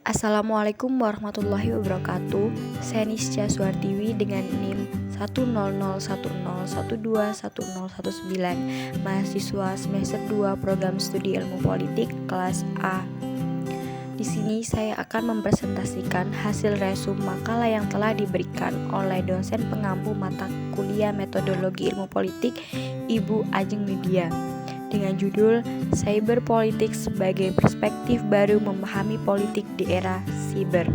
Assalamualaikum warahmatullahi wabarakatuh. Saya Nisca Suartiwi dengan NIM 10010121019, mahasiswa semester 2 Program Studi Ilmu Politik kelas A. Di sini saya akan mempresentasikan hasil resum makalah yang telah diberikan oleh dosen pengampu mata kuliah Metodologi Ilmu Politik Ibu Ajeng Widya dengan judul Cyberpolitik sebagai Perspektif Baru Memahami Politik di Era Siber.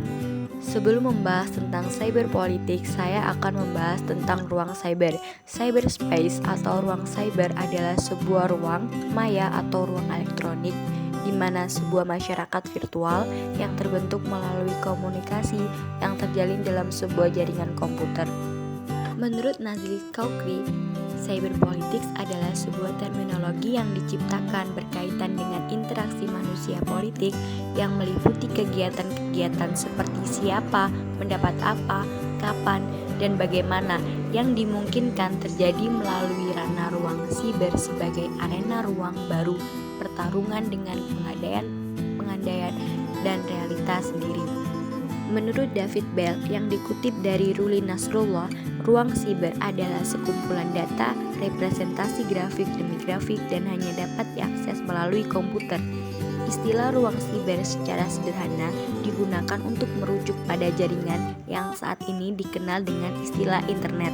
Sebelum membahas tentang cyberpolitik, saya akan membahas tentang ruang cyber. Cyberspace atau ruang cyber adalah sebuah ruang maya atau ruang elektronik di mana sebuah masyarakat virtual yang terbentuk melalui komunikasi yang terjalin dalam sebuah jaringan komputer. Menurut Nazli Kaukri, cyberpolitics adalah sebuah terminologi yang diciptakan berkaitan dengan interaksi manusia politik yang meliputi kegiatan-kegiatan seperti siapa, mendapat apa, kapan, dan bagaimana yang dimungkinkan terjadi melalui ranah ruang siber sebagai arena ruang baru pertarungan dengan pengandaian dan realitas sendiri. Menurut David Bell yang dikutip dari Ruli Nasrullah, ruang siber adalah sekumpulan data, representasi grafik demi grafik dan hanya dapat diakses melalui komputer. Istilah ruang siber secara sederhana digunakan untuk merujuk pada jaringan yang saat ini dikenal dengan istilah internet.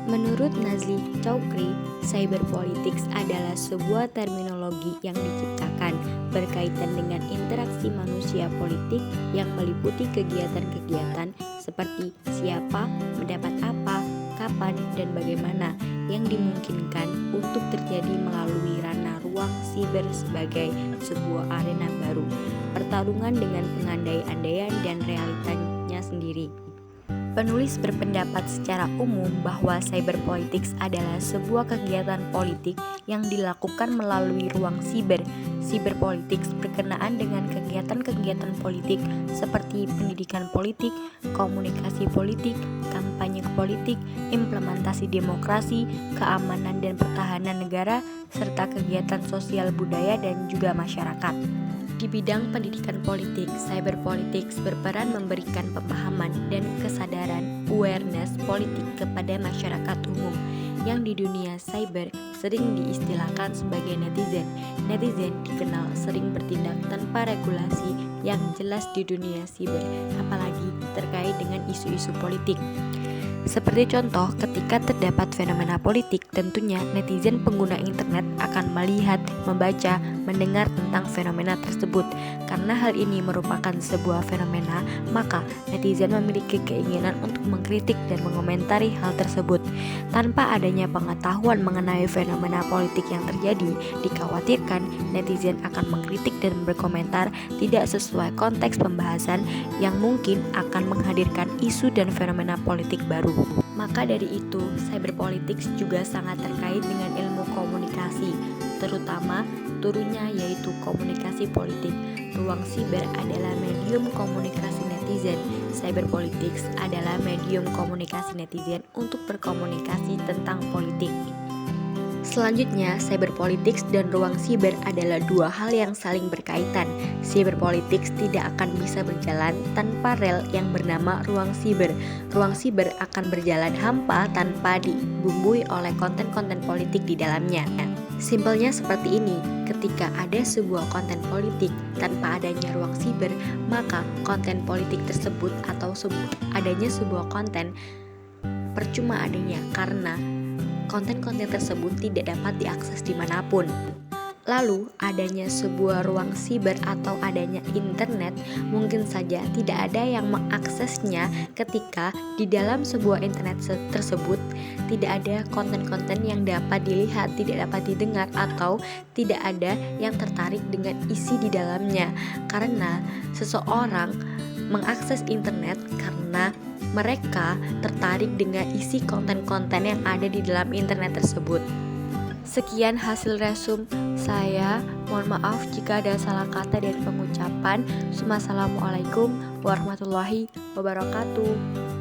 Menurut Nazli Kaukri, cyberpolitics adalah sebuah terminologi yang diciptakan berkaitan dengan interaksi manusia politik yang meliputi kegiatan-kegiatan seperti siapa, mendapat apa, kapan, dan bagaimana yang dimungkinkan untuk terjadi melalui ranah ruang siber sebagai sebuah arena baru, pertarungan dengan pengandai-andaian dan realitanya sendiri. Penulis berpendapat secara umum bahwa cyberpolitics adalah sebuah kegiatan politik yang dilakukan melalui ruang siber. Cyberpolitics berkenaan dengan kegiatan-kegiatan politik seperti pendidikan politik, komunikasi politik, kampanye politik, implementasi demokrasi, keamanan dan pertahanan negara, serta kegiatan sosial budaya dan juga masyarakat. Di bidang pendidikan politik, cyberpolitics berperan memberikan pemahaman dan kesadaran awareness politik kepada masyarakat umum yang di dunia cyber sering diistilahkan sebagai netizen. Netizen dikenal sering bertindak tanpa regulasi yang jelas di dunia siber, apalagi terkait dengan isu-isu politik. Seperti contoh, ketika terdapat fenomena politik, tentunya netizen pengguna internet akan melihat, membaca, mendengar tentang fenomena tersebut. Karena hal ini merupakan sebuah fenomena, maka netizen memiliki keinginan untuk mengkritik dan mengomentari hal tersebut. Tanpa adanya pengetahuan mengenai fenomena politik yang terjadi, dikhawatirkan netizen akan mengkritik dan berkomentar tidak sesuai konteks pembahasan yang mungkin akan menghadirkan isu dan fenomena politik baru. Maka dari itu, cyberpolitics juga sangat terkait dengan ilmu komunikasi, terutama turunnya yaitu komunikasi politik. Ruang siber adalah medium komunikasi netizen. Cyberpolitics adalah medium komunikasi netizen untuk berkomunikasi tentang politik. Selanjutnya, cyberpolitics dan ruang siber adalah dua hal yang saling berkaitan. Cyberpolitics tidak akan bisa berjalan tanpa rel yang bernama ruang siber. Ruang siber akan berjalan hampa tanpa dibumbui oleh konten-konten politik di dalamnya. Simpelnya seperti ini, ketika ada sebuah konten politik tanpa adanya ruang siber, maka konten politik tersebut atau adanya sebuah konten percuma adanya karena konten-konten tersebut tidak dapat diakses dimanapun. Lalu, adanya sebuah ruang siber atau adanya internet mungkin saja tidak ada yang mengaksesnya ketika di dalam sebuah internet tersebut tidak ada konten-konten yang dapat dilihat, tidak dapat didengar, atau tidak ada yang tertarik dengan isi di dalamnya. Karena seseorang mengakses internet karena mereka tertarik dengan isi konten-konten yang ada di dalam internet tersebut. Sekian hasil resum saya. Mohon maaf jika ada salah kata dan pengucapan. Wassalamualaikum warahmatullahi wabarakatuh.